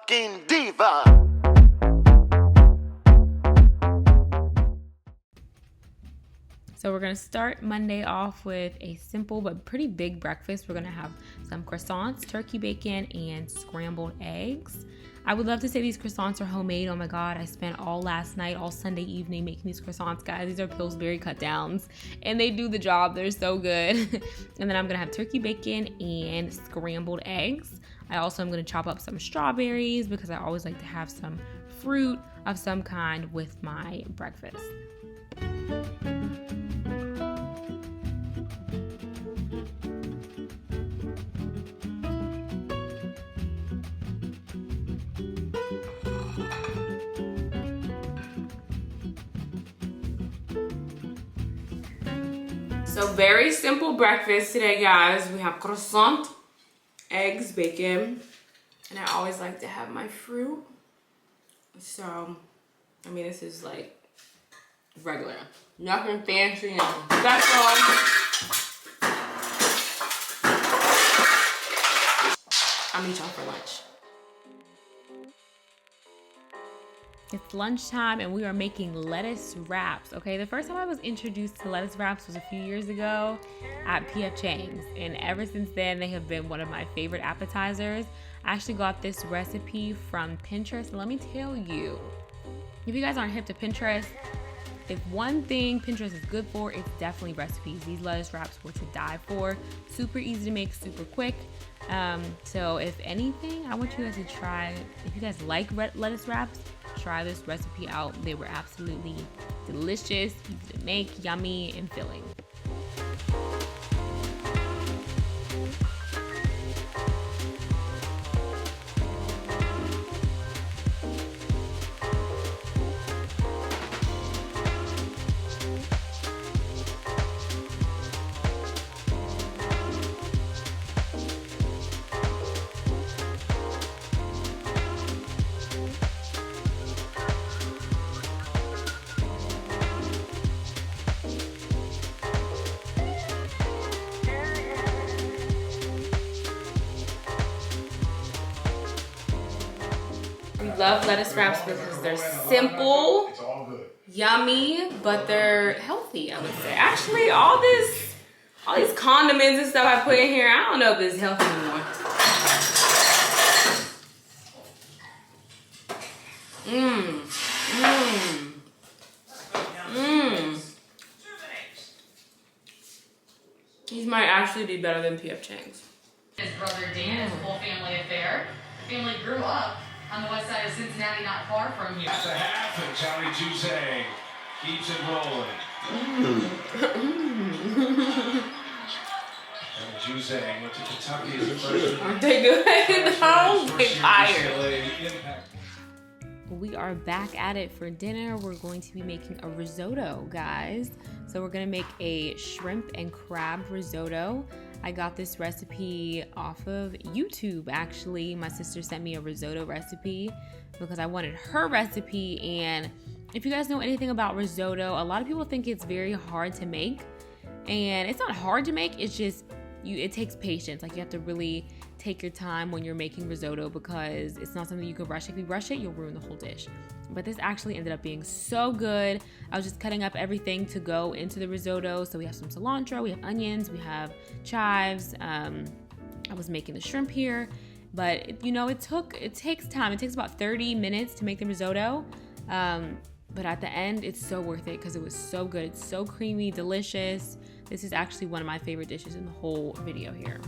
fucking diva. So we're gonna start Monday off with a simple but pretty big breakfast. We're gonna have some croissants, turkey bacon, and scrambled eggs. I would love to say these croissants are homemade. Oh my God, I spent all last night, all Sunday evening making these croissants, guys. These are Pillsbury cut downs and they do the job. They're so good. And then I'm gonna have turkey bacon and scrambled eggs. I also am gonna chop up some strawberries because I always like to have some fruit of some kind with my breakfast. So very simple breakfast today, guys. We have croissant, eggs, bacon, and I always like to have my fruit. So, I mean, this is like regular, nothing fancy, nothing special. I'll meet y'all for lunch. It's lunchtime and we are making lettuce wraps, okay? The first time I was introduced to lettuce wraps was a few years ago at P.F. Chang's, and ever since then they have been one of my favorite appetizers. I actually got this recipe from Pinterest, and let me tell you, if you guys aren't hip to Pinterest, if one thing Pinterest is good for, it's definitely recipes. These lettuce wraps were to die for. Super easy to make, super quick. So if anything, I want you guys to try, if you guys like lettuce wraps, try this recipe out. They were absolutely delicious, easy to make, yummy, and filling. Love lettuce wraps because they're simple, yummy, but they're healthy, I would say. Actually, all these condiments and stuff I put in here, I don't know if it's healthy anymore. These might actually be better than P.F. Chang's. His brother Dan, it's a whole family affair. The family grew up on the west side of Cincinnati, not far from here. That's a half, and Johnny Jose keeps it rolling. And Jose went to Kentucky as a freshman. Aren't they good? Oh, they fire. We are back at it for dinner. We're going to be making a risotto, guys. So we're gonna make a shrimp and crab risotto. I got this recipe off of YouTube, actually. My sister sent me a risotto recipe because I wanted her recipe. And if you guys know anything about risotto, a lot of people think it's very hard to make. And it's not hard to make, it's just, it takes patience. Like, you have to really take your time when you're making risotto because it's not something you can rush. If you rush it, you'll ruin the whole dish. But this actually ended up being so good. I was just cutting up everything to go into the risotto. So we have some cilantro, we have onions, we have chives. I was making the shrimp here, but it takes time. It takes about 30 minutes to make the risotto. But at the end, it's so worth it because it was so good. It's so creamy, delicious. This is actually one of my favorite dishes in the whole video here.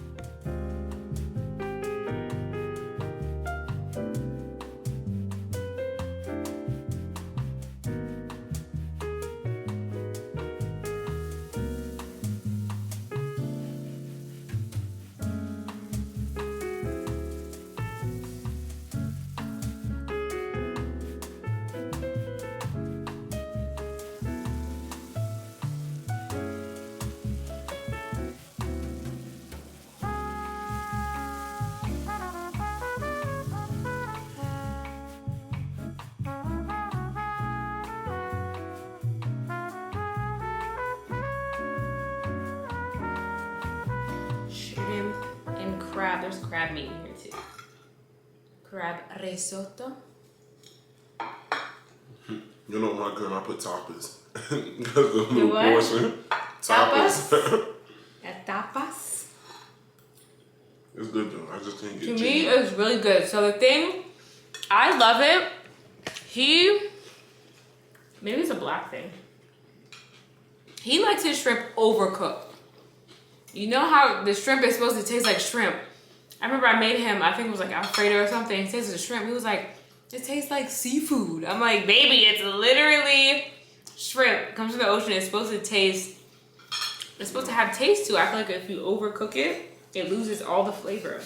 Crab. There's crab meat in here too. crab risotto. You know my girl, I put tapas. You what? Tapas? Tapas? It's good though. I just can't get To me, it's really good. So the thing, I love it. Maybe it's a black thing. He likes his shrimp overcooked. You know how the shrimp is supposed to taste like shrimp? I remember I made him, I think it was like Alfredo or something. It tastes like shrimp. He was like, it tastes like seafood. I'm like, baby, it's literally shrimp. It comes from the ocean. It's supposed to taste, it's supposed to have taste to it. I feel like if you overcook it, it loses all the flavor.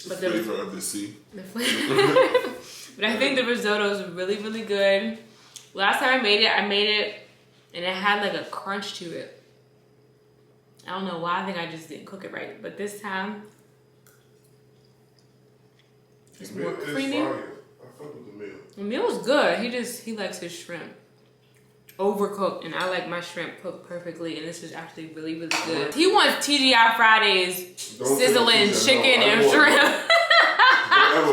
But the flavor of the sea. The flavor. But I think the risotto is really, really good. Last time I made it and it had like a crunch to it. I don't know why. I think I just didn't cook it right. But this time, it's more creamy. I fuck with the meal. The meal is good. He likes his shrimp overcooked, and I like my shrimp cooked perfectly. And this is actually really, really good. He wants TGI Fridays, sizzling chicken and shrimp.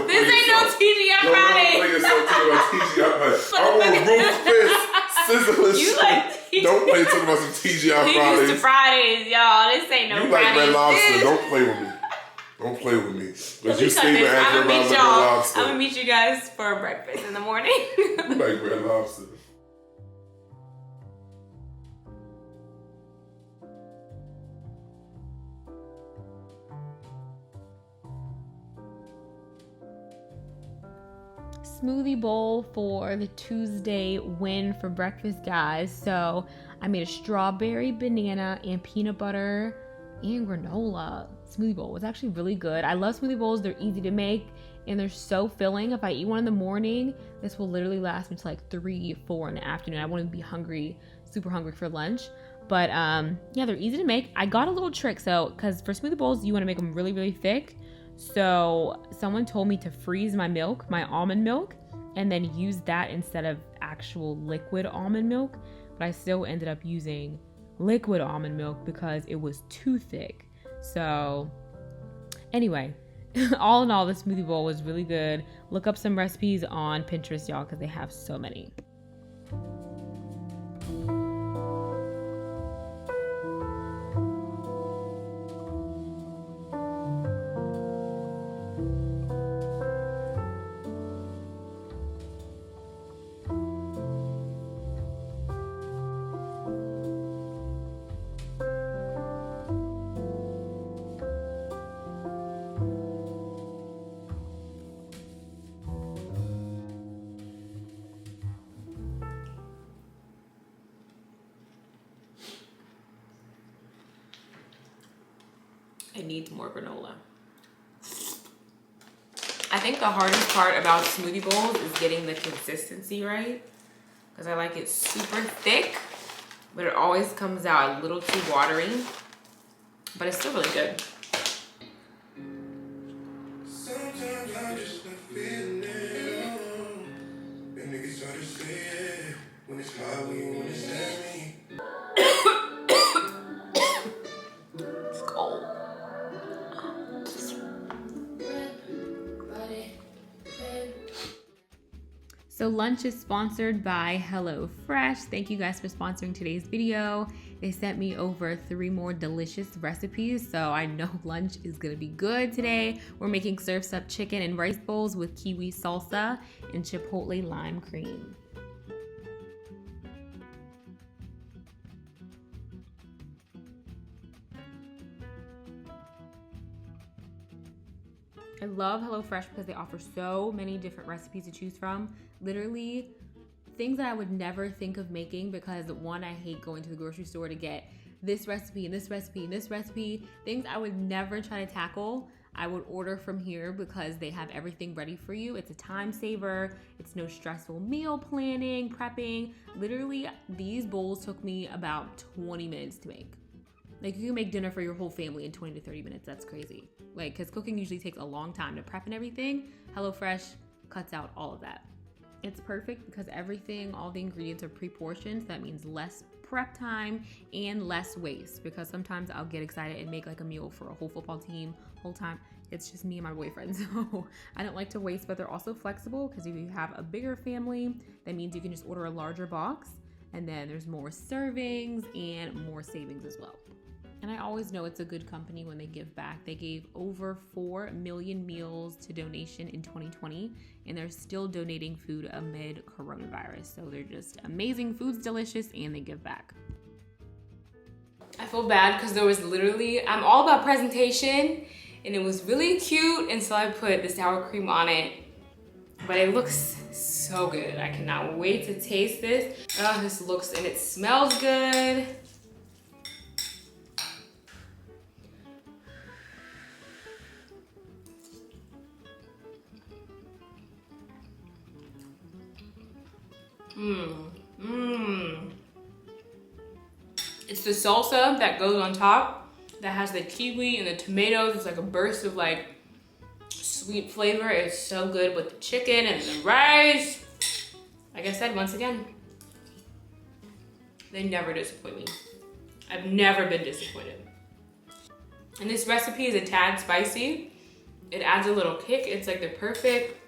This ain't no TGI Fridays. I want roast fish, sizzling shrimp. Don't play talking about some TGI Fridays. He used to Fridays, y'all. This ain't no you Fridays. You like Red Lobster. Don't play with me. Don't play with me. Because you stay with I'm Red Lobster. I'm going to meet you guys for breakfast in the morning. You like Red Lobster. Smoothie bowl for the Tuesday win for breakfast, guys. So I made a strawberry, banana, and peanut butter and granola smoothie bowl. It's actually really good. I love smoothie bowls. They're easy to make and they're so filling. If I eat one in the morning, this will literally last me to like 3, 4 in the afternoon. I won't be hungry, super hungry for lunch. But yeah, they're easy to make. I got a little trick. So because for smoothie bowls, you want to make them really, really thick. So someone told me to freeze my milk, my almond milk, and then use that instead of actual liquid almond milk. But I still ended up using liquid almond milk because it was too thick. So anyway, all in all, the smoothie bowl was really good. Look up some recipes on Pinterest, y'all, because they have so many. It needs more granola. I think the hardest part about smoothie bowls is getting the consistency right, because I like it super thick, but it always comes out a little too watery, but it's still really good. Sometimes I just not feeling it. And niggas try to say it when it's hot, when you wanna say me. It's cold. So lunch is sponsored by HelloFresh. Thank you guys for sponsoring today's video. They sent me over 3 more delicious recipes, so I know lunch is gonna be good today. We're making surf's up chicken and rice bowls with kiwi salsa and chipotle lime cream. I love HelloFresh because they offer so many different recipes to choose from. Literally things that I would never think of making because one, I hate going to the grocery store to get this recipe and this recipe and this recipe. Things I would never try to tackle, I would order from here because they have everything ready for you. It's a time saver. It's no stressful meal planning, prepping. Literally, these bowls took me about 20 minutes to make. Like, you can make dinner for your whole family in 20 to 30 minutes. That's crazy. Like, because cooking usually takes a long time to prep and everything. HelloFresh cuts out all of that. It's perfect because everything, all the ingredients are pre-portioned. So that means less prep time and less waste, because sometimes I'll get excited and make like a meal for a whole football team, whole time. it's just me and my boyfriend, so I don't like to waste, but they're also flexible because if you have a bigger family, that means you can just order a larger box, and then there's more servings and more savings as well. And I always know it's a good company when they give back. They gave over 4 million meals to donation in 2020, and they're still donating food amid coronavirus. So they're just amazing, food's delicious, and they give back. I feel bad because there was literally, I'm all about presentation, and it was really cute, and so I put the sour cream on it, but it looks so good. I cannot wait to taste this. Oh, this looks, and it smells good. It's the salsa that goes on top that has the kiwi and the tomatoes. It's like a burst of like sweet flavor. It's so good with the chicken and the rice. Like I said, once again, they never disappoint me. I've never been disappointed. And this recipe is a tad spicy. It adds a little kick. It's like the perfect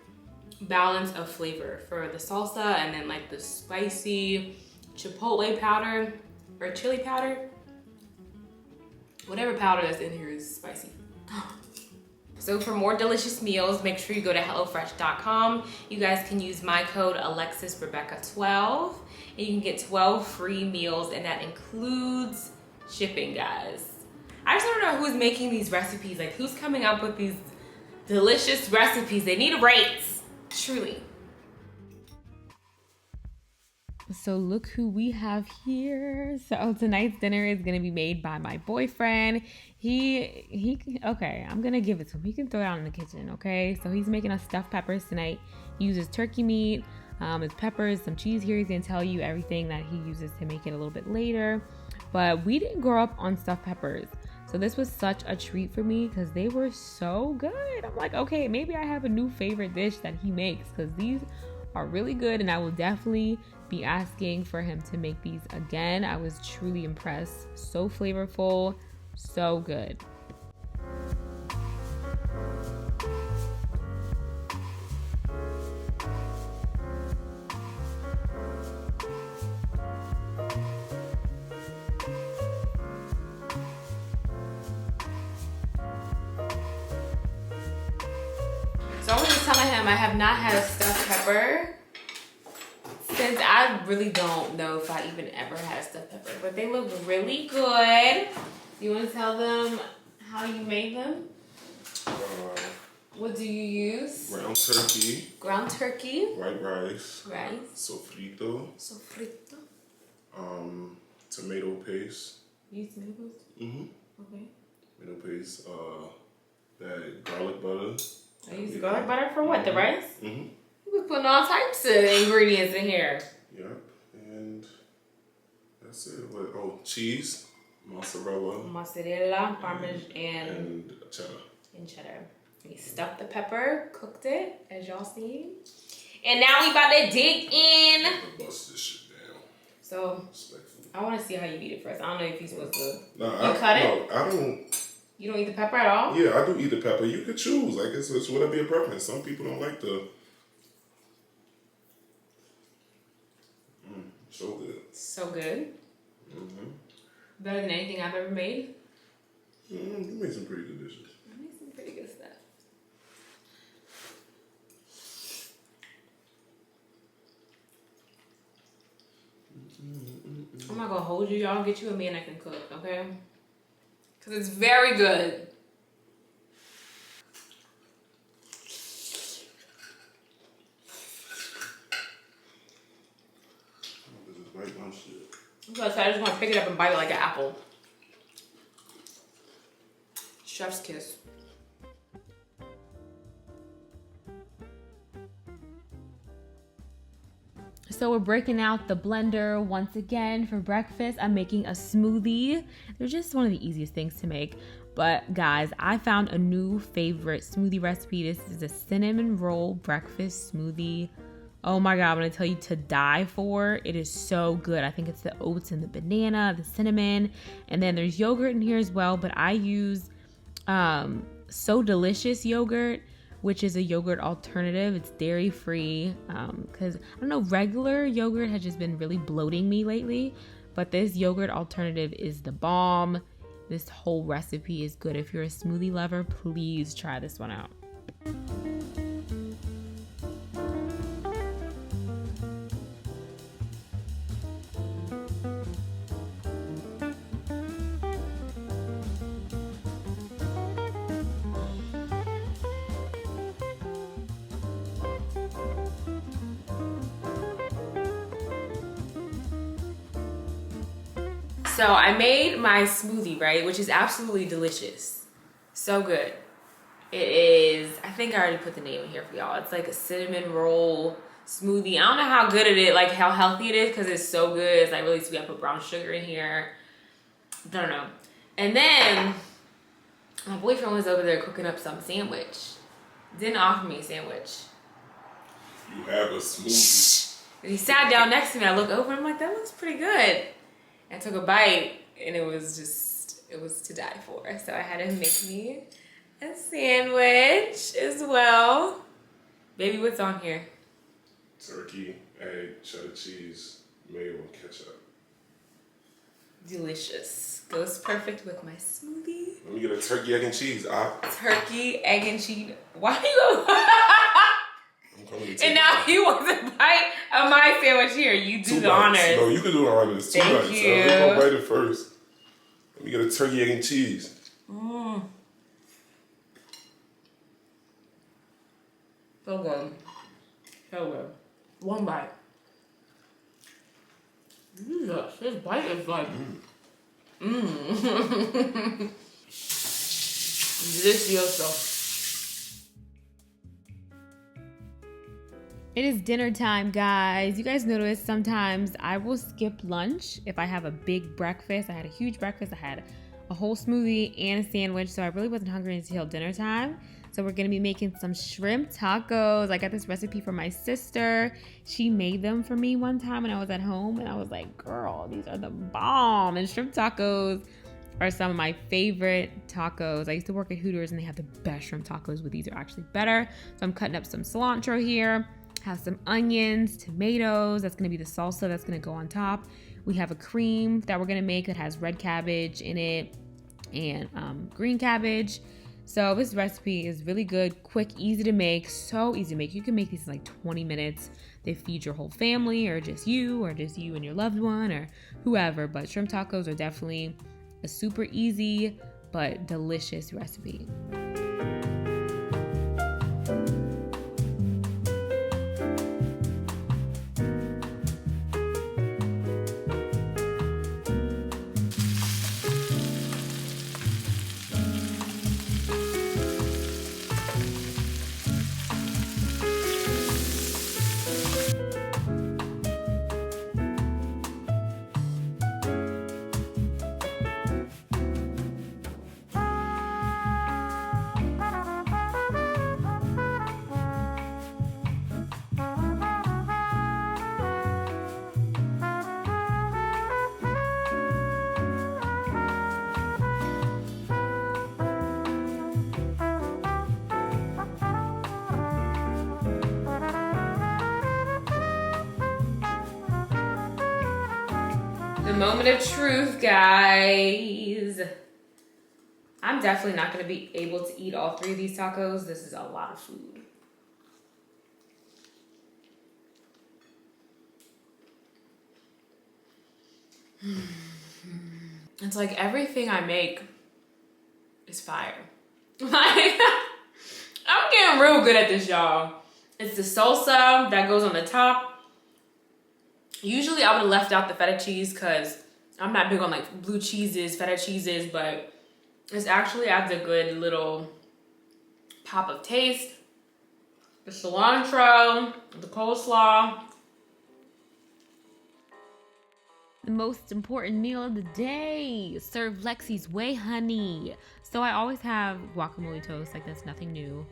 balance of flavor for the salsa and then like the spicy chipotle powder or chili powder. Whatever powder that's in here is spicy. So for more delicious meals, make sure you go to HelloFresh.com. You guys can use my code AlexisRebecca12 and you can get 12 free meals, and that includes shipping, guys. I just don't know who's making these recipes. Like, who's coming up with these delicious recipes? They need a raise. Truly. So look who we have here. So tonight's dinner is gonna be made by my boyfriend. He okay, I'm gonna give it to him. He can throw it out in the kitchen, okay? So he's making us stuffed peppers tonight. He uses turkey meat, his peppers, some cheese here. He's gonna tell you everything that he uses to make it a little bit later. But we didn't grow up on stuffed peppers. So this was such a treat for me because they were so good. I'm like, okay, maybe I have a new favorite dish that he makes because these are really good, and I will definitely be asking for him to make these again. I was truly impressed. So flavorful, so good. So I was just telling him I have not had a stuffed pepper since I really don't know if I even ever had a stuffed pepper, but they look really good. You want to tell them how you made them? What do you use? Ground turkey. Ground turkey. White rice. Rice. Sofrito. Sofrito. Tomato paste. You use tomato paste? Mm-hmm. Okay. Tomato paste. That garlic butter. I use garlic butter for what? The rice? Mm-hmm. You was putting all types of ingredients in here. Yep. And that's it. What? Oh, cheese. Mozzarella. Mozzarella, parmesan, And cheddar. And cheddar. We stuffed the pepper, cooked it, as y'all seen. And now we about to dig in. Bust this shit down. So, Respectfully. I want to see how you eat it first. I don't know if you're supposed to. No, cut it? No, I don't. You don't eat the pepper at all? Yeah, I do eat the pepper. You could choose. Like, it's whatever your preference. Some people don't like the... So good. So good. Mm-hmm. Better than anything I've ever made. You made some pretty good dishes. I made some pretty good stuff. I'm not gonna hold you, y'all. Get you a man that can cook, okay? Because it's very good. So I just want to pick it up and bite it like an apple. Chef's kiss. So we're breaking out the blender once again for breakfast. I'm making a smoothie. They're just one of the easiest things to make. But guys, I found a new favorite smoothie recipe. This is a cinnamon roll breakfast smoothie. Oh my God, I'm gonna tell you, to die for. It is so good. I think it's the oats and the banana, the cinnamon, and then there's yogurt in here as well, but I use So Delicious yogurt, which is a yogurt alternative. It's dairy free, because I don't know, regular yogurt has just been really bloating me lately, but this yogurt alternative is the bomb. This whole recipe is good. If you're a smoothie lover, please try this one out. So I made my smoothie, right? Which is absolutely delicious. So good. It is, I think I already put the name in here for y'all. It's like a cinnamon roll smoothie. I don't know how good it is, like how healthy it is, because it's so good. It's like really sweet. I put brown sugar in here. I don't know. And then my boyfriend was over there cooking up some sandwich. Didn't offer me a sandwich. You have a smoothie. And he sat down next to me. I look over and I'm like, that looks pretty good. I took a bite and it was to die for. So I had him make me a sandwich as well. Baby, what's on here? Turkey, egg, cheddar cheese, mayo, and ketchup. Delicious. Goes perfect with my smoothie. Let me get a turkey, egg, and cheese. Turkey, egg, and cheese. Why do you go? And now he wants a bite of my sandwich here. You do the honors. No, you can do it all right. It's 2 bites. Thank you. We're going to bite it first. Let me get a turkey, egg, and cheese. So good. So good. One bite. Jesus, this bite is like... Delicioso. It is dinner time, guys. You guys notice sometimes I will skip lunch if I have a big breakfast. I had a huge breakfast. I had a whole smoothie and a sandwich, so I really wasn't hungry until dinner time. So we're gonna be making some shrimp tacos. I got this recipe from my sister. She made them for me one time when I was at home, and I was like, girl, these are the bomb. And shrimp tacos are some of my favorite tacos. I used to work at Hooters and they have the best shrimp tacos, but these are actually better. So I'm cutting up some cilantro here. Have some onions, tomatoes. That's gonna be the salsa that's gonna go on top. We have a cream that we're gonna make that has red cabbage in it and green cabbage. So this recipe is really good, quick, easy to make, so easy to make. You can make these in like 20 minutes. They feed your whole family or just you and your loved one or whoever. But shrimp tacos are definitely a super easy but delicious recipe. The moment of truth, guys. I'm definitely not going to be able to eat all 3 of these tacos. This is a lot of food. It's like everything I make is fire. Like, I'm getting real good at this, y'all. It's the salsa that goes on the top. Usually I would have left out the feta cheese because I'm not big on like blue cheeses, feta cheeses, but this actually adds a good little pop of taste. The cilantro, the coleslaw. The most important meal of the day. Serve Lexi's way, honey. So I always have guacamole toast, like that's nothing new.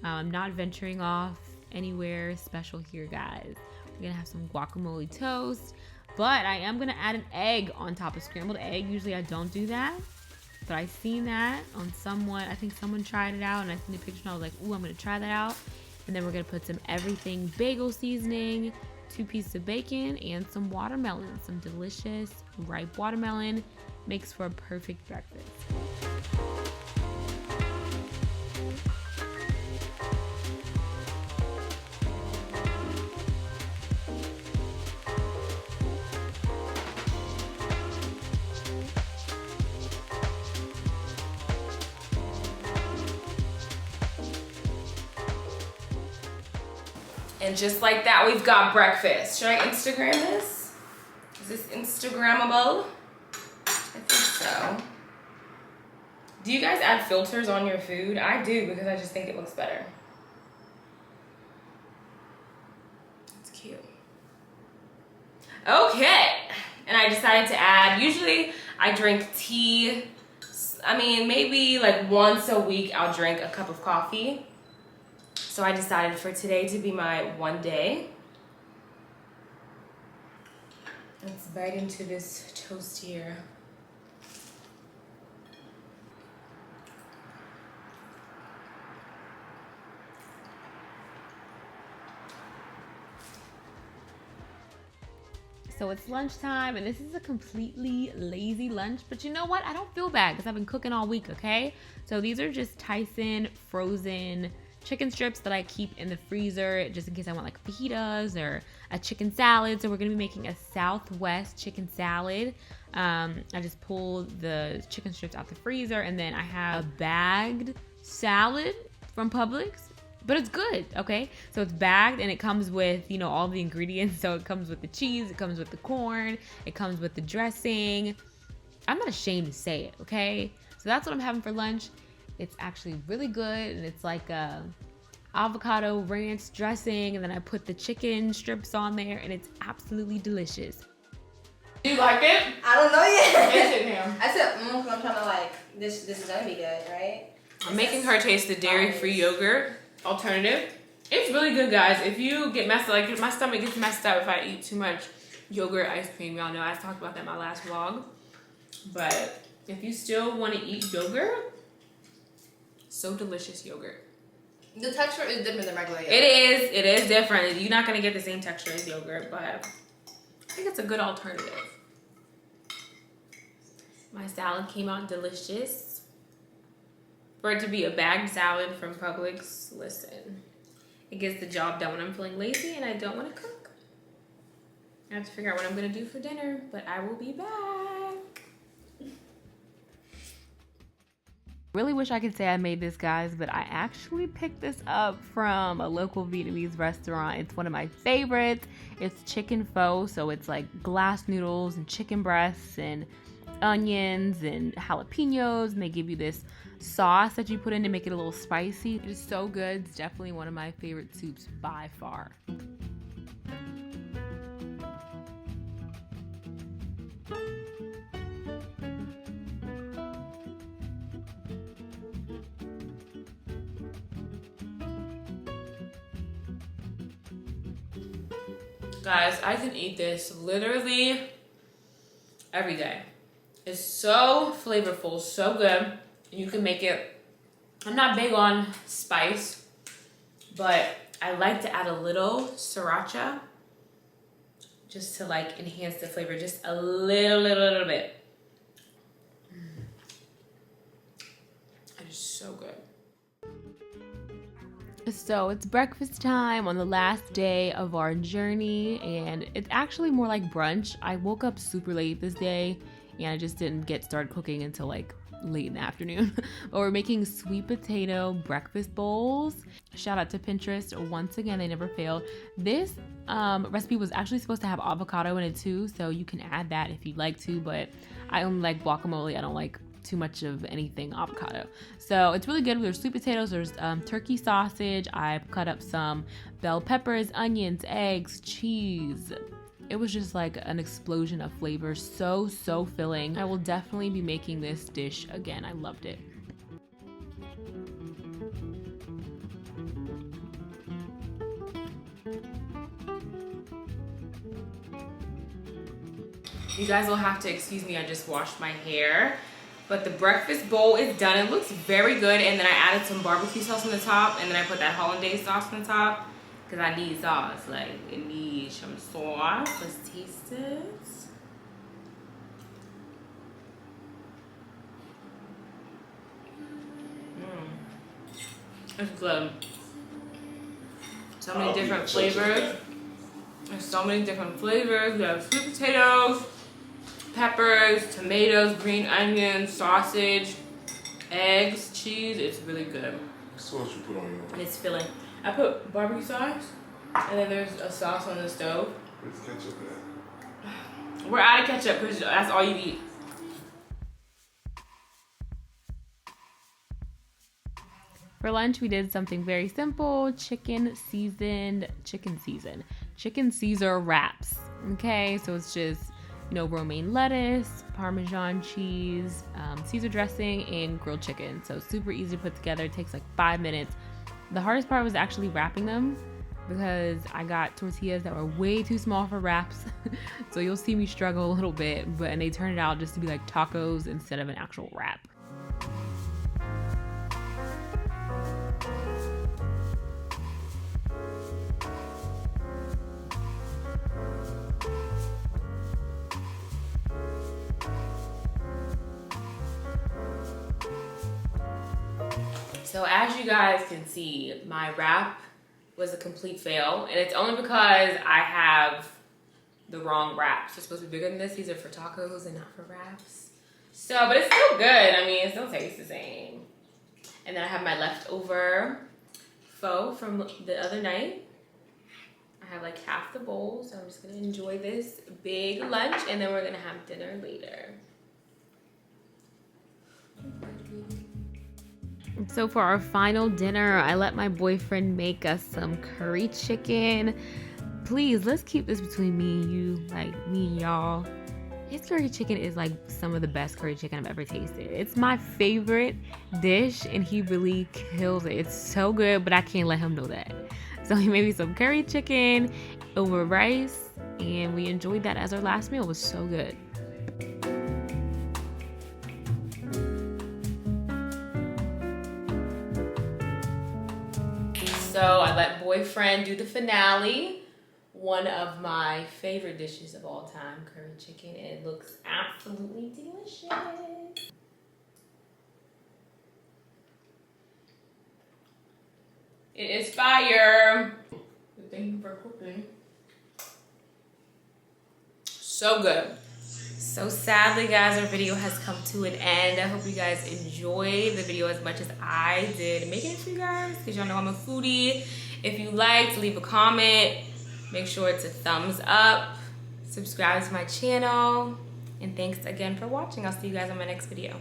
I'm not venturing off anywhere special here, guys. We're gonna have some guacamole toast, but I am gonna add an egg on top of scrambled egg. Usually I don't do that, But I seen that on someone, I think someone tried it out, and I seen the picture and I was like, ooh, I'm gonna try that out. And then we're gonna put some everything bagel seasoning, 2 pieces of bacon, and some watermelon. Some delicious ripe watermelon. Makes for a perfect breakfast. And just like that, we've got breakfast. Should I Instagram this? Is this Instagrammable? I think so. Do you guys add filters on your food? I do, because I just think it looks better. It's cute. Okay. And I decided to add, usually I drink tea. I mean, maybe like once a week I'll drink a cup of coffee. So I decided for today to be my one day. Let's bite into this toast here. So it's lunchtime, and this is a completely lazy lunch, but you know what? I don't feel bad because I've been cooking all week, okay? So these are just Tyson frozen chicken strips that I keep in the freezer just in case I want like fajitas or a chicken salad. So we're gonna be making a Southwest chicken salad. I just pulled the chicken strips out the freezer, and then I have a bagged salad from Publix, but it's good, okay? So it's bagged and it comes with, you know, all the ingredients. So it comes with the cheese, it comes with the corn, it comes with the dressing. I'm not ashamed to say it, okay? So that's what I'm having for lunch. It's actually really good, and it's like a avocado ranch dressing, and then I put the chicken strips on there, and it's absolutely delicious. Do you like it? I don't know yet. Taste it, Pam. I said, I'm trying to like, this is gonna be good, right? I'm making her taste the dairy-free yogurt alternative. It's really good, guys. If you get messed up, like my stomach gets messed up if I eat too much yogurt ice cream. Y'all know I talked about that in my last vlog. But if you still want to eat yogurt, so delicious yogurt. The texture is different than regular yogurt. It is different. You're not gonna get the same texture as yogurt, but I think it's a good alternative. My salad came out delicious. For it to be a bagged salad from Publix, listen, it gets the job done when I'm feeling lazy and I don't want to cook. I have to figure out what I'm gonna do for dinner, but I will be back. Really wish I could say I made this, guys, but I actually picked this up from a local Vietnamese restaurant. It's one of my favorites. It's chicken pho, so it's like glass noodles and chicken breasts and onions and jalapenos, and they give you this sauce that you put in to make it a little spicy. It is so good. It's definitely one of my favorite soups by far. Guys, I can eat this literally every day. It's so flavorful, so good. You can make it, I'm not big on spice, but I like to add a little sriracha just to like enhance the flavor, just a little bit. It is so good. So it's breakfast time on the last day of our journey, and it's actually more like brunch. I woke up super late this day and I just didn't get started cooking until like late in the afternoon. But we're making sweet potato breakfast bowls. Shout out to Pinterest. Once again, they never failed. This recipe was actually supposed to have avocado in it too, so you can add that if you'd like to, but I only like guacamole. I don't like too much of anything avocado. So it's really good. There's sweet potatoes, there's turkey sausage. I cut up some bell peppers, onions, eggs, cheese. It was just like an explosion of flavor. So filling. I will definitely be making this dish again. I loved it. You guys will have to excuse me, I just washed my hair. But the breakfast bowl is done. It looks very good. And then I added some barbecue sauce on the top. And then I put that hollandaise sauce on the top. Because I need sauce. Like, it needs some sauce. Let's taste it. It's good. So many different flavors. There's so many different flavors. We have sweet potatoes, peppers, tomatoes, green onions, sausage, eggs, cheese. It's really good. What sauce you put on yours? And it's filling. I put barbecue sauce, and then there's a sauce on the stove. Where's the ketchup at? We're out of ketchup because that's all you eat. For lunch, we did something very simple, chicken Caesar wraps. Okay, so it's just, you know, romaine lettuce, Parmesan cheese, Caesar dressing, and grilled chicken. So super easy to put together. It takes like 5 minutes. The hardest part was actually wrapping them because I got tortillas that were way too small for wraps. So you'll see me struggle a little bit, and they turned it out just to be like tacos instead of an actual wrap. So as you guys can see, my wrap was a complete fail, and it's only because I have the wrong wraps. They're supposed to be bigger than this. These are for tacos and not for wraps. So, but it's still good. I mean, it still tastes the same. And then I have my leftover pho from the other night. I have like half the bowl, so I'm just gonna enjoy this big lunch, and then we're gonna have dinner later. So for our final dinner, I let my boyfriend make us some curry chicken. Please, let's keep this between me and you, like me and y'all. His curry chicken is like some of the best curry chicken I've ever tasted. It's my favorite dish, and he really kills it. It's so good, but I can't let him know that. So he made me some curry chicken over rice, and we enjoyed that as our last meal. It was so good. So I let boyfriend do the finale. One of my favorite dishes of all time, curry chicken, and it looks absolutely delicious. It is fire. Thank you for cooking. So good. So sadly, guys, our video has come to an end. I hope you guys enjoyed the video as much as I did making it for you guys, because y'all know I'm a foodie. If you liked, leave a comment. Make sure it's a thumbs up. Subscribe to my channel. And thanks again for watching. I'll see you guys on my next video.